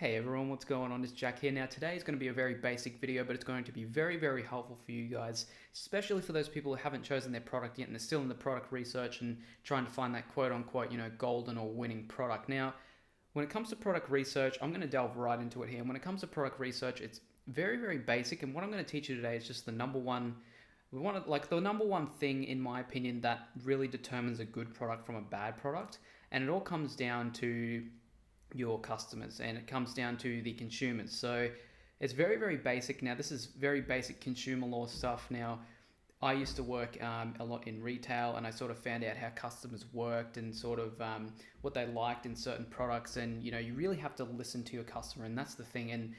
Hey everyone, what's going on? It's Jack here. Now today is going to be a very basic video, but it's going to be very helpful for you guys, especially for those people who haven't chosen their product yet and they're still in the product research and trying to find that quote unquote, golden or winning product. Now, when it comes to product research, I'm going to delve right into it here. And when it comes to product research, it's very basic. And what I'm going to teach you today is just the number one, the number one thing, in my opinion, that really determines a good product from a bad product. And it all comes down to your customers and it comes down to the consumers. So it's very basic. Now, this is very basic consumer law stuff. Now, I used to work a lot in retail, and I sort of found out how customers worked and sort of what they liked in certain products. And you really have to listen to your customer, and that's the thing. And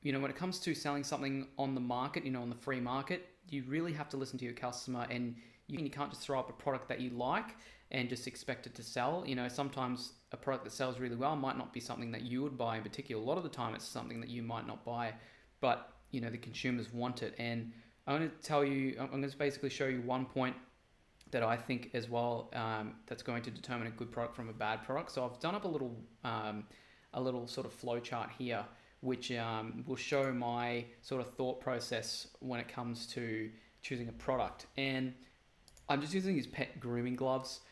when it comes to selling something on the market, on the free market, you really have to listen to your customer, and you can't just throw up a product that you like and just expect it to sell. Sometimes a product that sells really well might not be something that you would buy in particular. A lot of the time it's something that you might not buy, but the consumers want it. And I'm going to tell you, I'm going to basically show you one point that I think as well that's going to determine a good product from a bad product. So I've done up a little sort of flow chart here, which will show my sort of thought process when it comes to choosing a product. And I'm just using these pet grooming gloves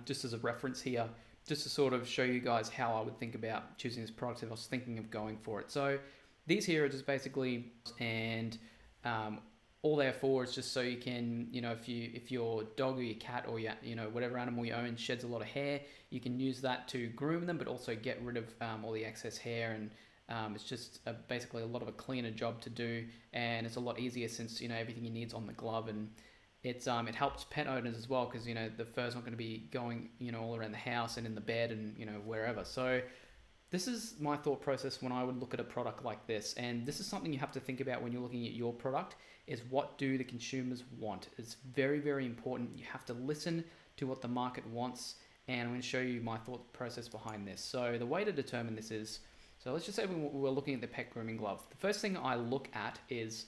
just as a reference here, just to sort of show you guys how I would think about choosing this product if I was thinking of going for it. So these here are just basically, and all they're for is just so you can, if your dog or your cat or your, whatever animal you own sheds a lot of hair, you can use that to groom them, but also get rid of all the excess hair. And it's just basically a lot of a cleaner job to do, and it's a lot easier since everything you need's on the glove. And it helps pet owners as well, because the fur's not going to be going all around the house and in the bed and wherever. So this is my thought process when I would look at a product like this, and this is something you have to think about when you're looking at your product, is what do the consumers want. It's very important. You have to listen to what the market wants, and I'm going to show you my thought process behind this. So the way to determine this is, so let's just say we're looking at the pet grooming glove. The first thing I look at is,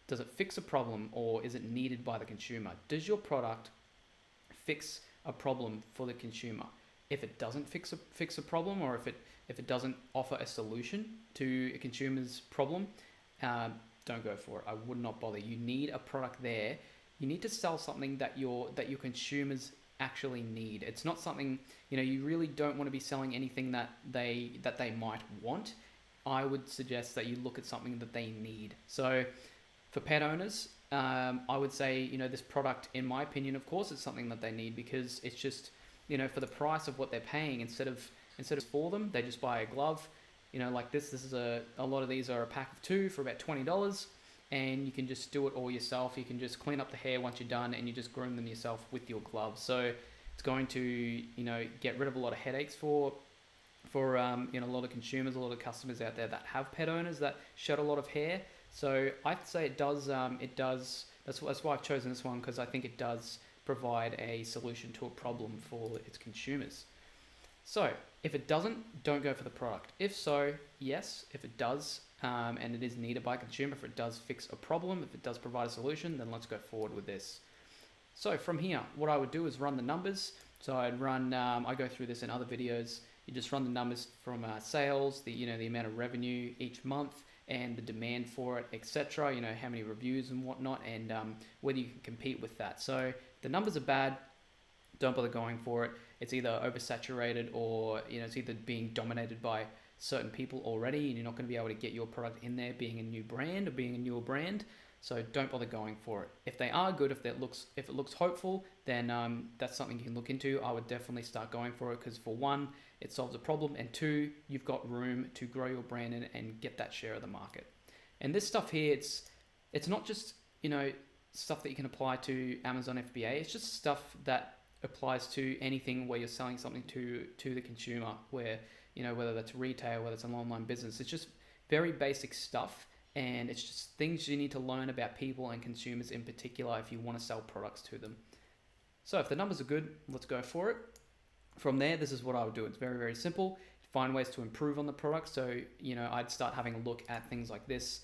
does it fix a problem, or is it needed by the consumer? Does your product fix a problem for the consumer? If it doesn't fix a problem, or if it doesn't offer a solution to a consumer's problem, don't go for it. I would not bother. You need a product there. You need to sell something that your consumers actually need. It's not something, you really don't want to be selling anything that they might want. I would suggest that you look at something that they need. So for pet owners, I would say, this product, in my opinion, of course, it's something that they need, because it's just, for the price of what they're paying, instead of for them, they just buy a glove, like this. This is a lot of these are a pack of 2 for about $20, and you can just do it all yourself. You can just clean up the hair once you're done, and you just groom them yourself with your gloves. So it's going to, get rid of a lot of headaches for a lot of consumers, a lot of customers out there that have pet owners that shed a lot of hair. So I'd say it does. That's why I've chosen this one, because I think it does provide a solution to a problem for its consumers. So if it doesn't, don't go for the product. If so, yes. If it does, and it is needed by a consumer, if it does fix a problem, if it does provide a solution, then let's go forward with this. So from here, what I would do is run the numbers. So I'd run. I go through this in other videos. You just run the numbers from sales, the amount of revenue each month, and the demand for it, etc. How many reviews and whatnot, and whether you can compete with that. So if the numbers are bad, don't bother going for it. It's either oversaturated, or it's either being dominated by certain people already, and you're not going to be able to get your product in there, being a new brand or being a newer brand. So don't bother going for it. If they are good, if it looks hopeful, then that's something you can look into. I would definitely start going for it, because for one, it solves a problem, and two, you've got room to grow your brand and get that share of the market. And this stuff here, it's not just stuff that you can apply to Amazon FBA. It's just stuff that applies to anything where you're selling something to the consumer, where whether that's retail, whether it's an online business. It's just very basic stuff. And it's just things you need to learn about people and consumers in particular if you want to sell products to them. So if the numbers are good, let's go for it. From there, this is what I would do. It's very simple. Find ways to improve on the product. So, I'd start having a look at things like this.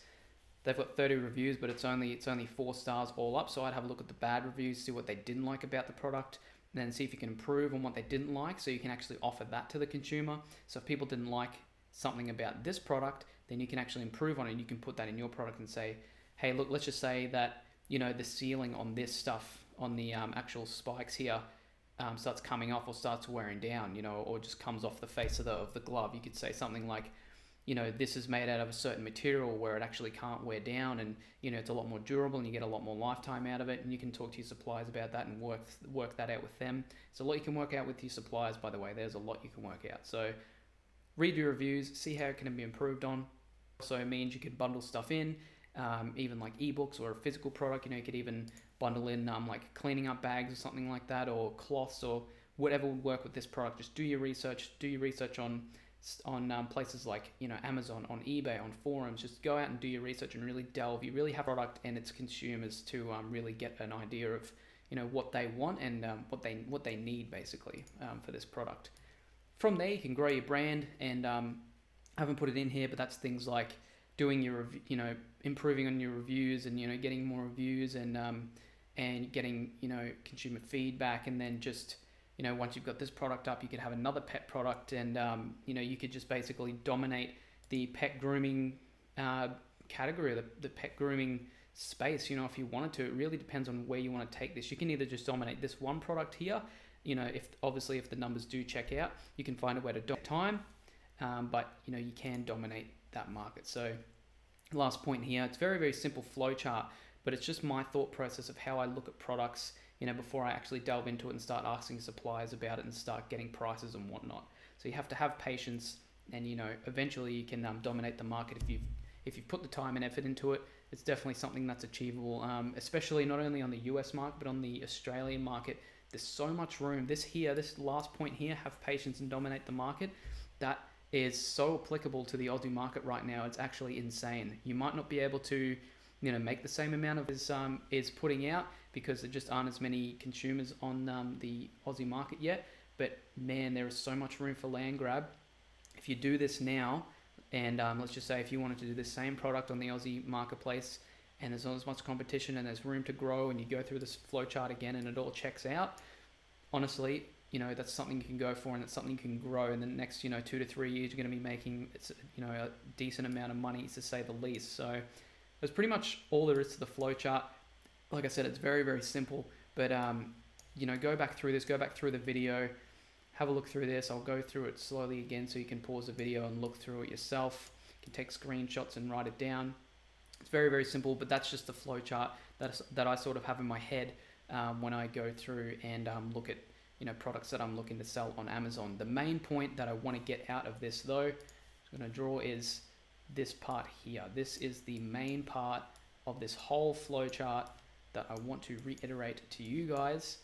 They've got 30 reviews, but it's only 4 stars all up. So I'd have a look at the bad reviews, see what they didn't like about the product, and then see if you can improve on what they didn't like, so you can actually offer that to the consumer. So if people didn't like something about this product, then you can actually improve on it. You can put that in your product and say, hey, look, let's just say that, the sealing on this stuff, on the actual spikes here, starts coming off or starts wearing down, or just comes off the face of the glove. You could say something like, this is made out of a certain material where it actually can't wear down, and it's a lot more durable and you get a lot more lifetime out of it. And you can talk to your suppliers about that and work that out with them. It's a lot you can work out with your suppliers, by the way. There's a lot you can work out. So read your reviews, see how it can be improved on. So it means you could bundle stuff in, even like ebooks or a physical product. You could even bundle in like cleaning up bags or something like that, or cloths, or whatever would work with this product. Just do your research. Do your research on places like Amazon, on eBay, on forums. Just go out and do your research and really delve. You really have product and its consumers to really get an idea of what they want and what they need basically for this product. From there, you can grow your brand, and I haven't put it in here, but that's things like doing your improving on your reviews, and getting more reviews, and getting consumer feedback, and then just once you've got this product up, you could have another pet product, and you could just basically dominate the pet grooming category, or the pet grooming space. If you wanted to. It really depends on where you want to take this. You can either just dominate this one product here, if the numbers do check out, you can find a way to dominate time, but you can dominate that market. So last point here, it's very, very simple flow chart, but it's just my thought process of how I look at products before I actually delve into it and start asking suppliers about it and start getting prices and whatnot. So you have to have patience, and eventually you can dominate the market if you've put the time and effort into it. It's definitely something that's achievable, especially not only on the US market but on the Australian market. There's so much room. This last point here, have patience and dominate the market, that is so applicable to the Aussie market right now. It's actually insane. You might not be able to make the same amount of is putting out, because there just aren't as many consumers on the Aussie market yet. But man, there is so much room for land grab. If you do this now, and let's just say if you wanted to do the same product on the Aussie marketplace, and there's not as much competition and there's room to grow, and you go through this flow chart again and it all checks out, honestly, that's something you can go for, and it's something you can grow in the next 2 to 3 years. You're going to be making a decent amount of money, to say the least. So that's pretty much all there is to the flow chart. Like I said, it's very, very simple, but go back through this, go back through the video, have a look through this. I'll go through it slowly again so you can pause the video and look through it yourself. You can take screenshots and write it down. It's very, very simple, but that's just the flow chart that I sort of have in my head when I go through and look at products that I'm looking to sell on Amazon. The main point that I want to get out of this, though, I'm going to draw, is this part here. This is the main part of this whole flow chart that I want to reiterate to you guys.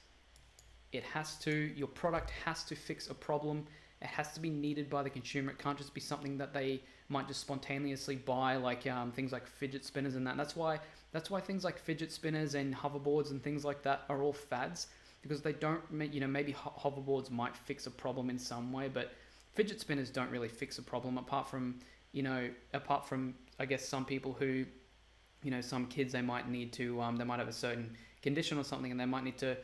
Your product has to fix a problem. It has to be needed by the consumer. It can't just be something that they might just spontaneously buy, like things like fidget spinners and that. That's why things like fidget spinners and hoverboards and things like that are all fads, because they don't, maybe hoverboards might fix a problem in some way, but fidget spinners don't really fix a problem, apart from I guess some people who, some kids, they might need to, they might have a certain condition or something, and they might need to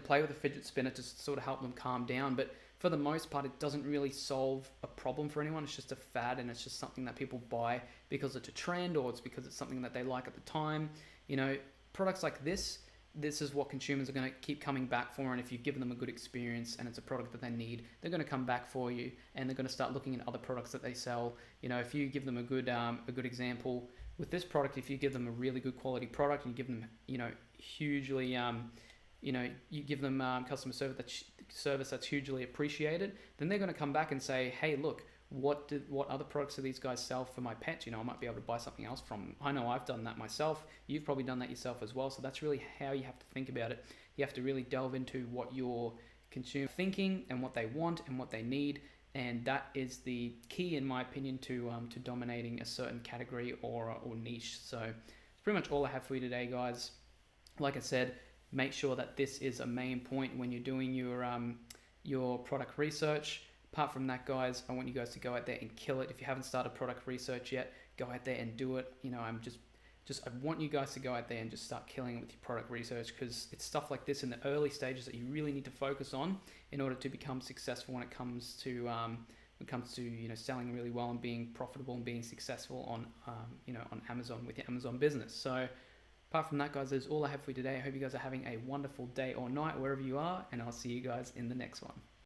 play with a fidget spinner to sort of help them calm down. But for the most part, it doesn't really solve a problem for anyone. It's just a fad, and it's just something that people buy because it's a trend, or it's because it's something that they like at the time. Products like this is what consumers are going to keep coming back for, and if you give them a good experience and it's a product that they need, they're going to come back for you, and they're going to start looking at other products that they sell. If you give them a good example with this product, if you give them a really good quality product, and you give them hugely you give them customer service that's hugely appreciated, then they're going to come back and say, hey, look, what other products do these guys sell for my pets? I might be able to buy something else from them. I know I've done that myself. You've probably done that yourself as well. So that's really how you have to think about it. You have to really delve into what your consumer thinking and what they want and what they need. And that is the key, in my opinion, to dominating a certain category or niche. So it's pretty much all I have for you today, guys. Like I said, make sure that this is a main point when you're doing your product research. Apart from that, guys, I want you guys to go out there and kill it. If you haven't started product research yet, go out there and do it. I want you guys to go out there and just start killing it with your product research, because it's stuff like this in the early stages that you really need to focus on in order to become successful when it comes to it comes to selling really well and being profitable and being successful on on Amazon with your Amazon business. So apart from that, guys, that's all I have for you today. I hope you guys are having a wonderful day or night wherever you are, and I'll see you guys in the next one.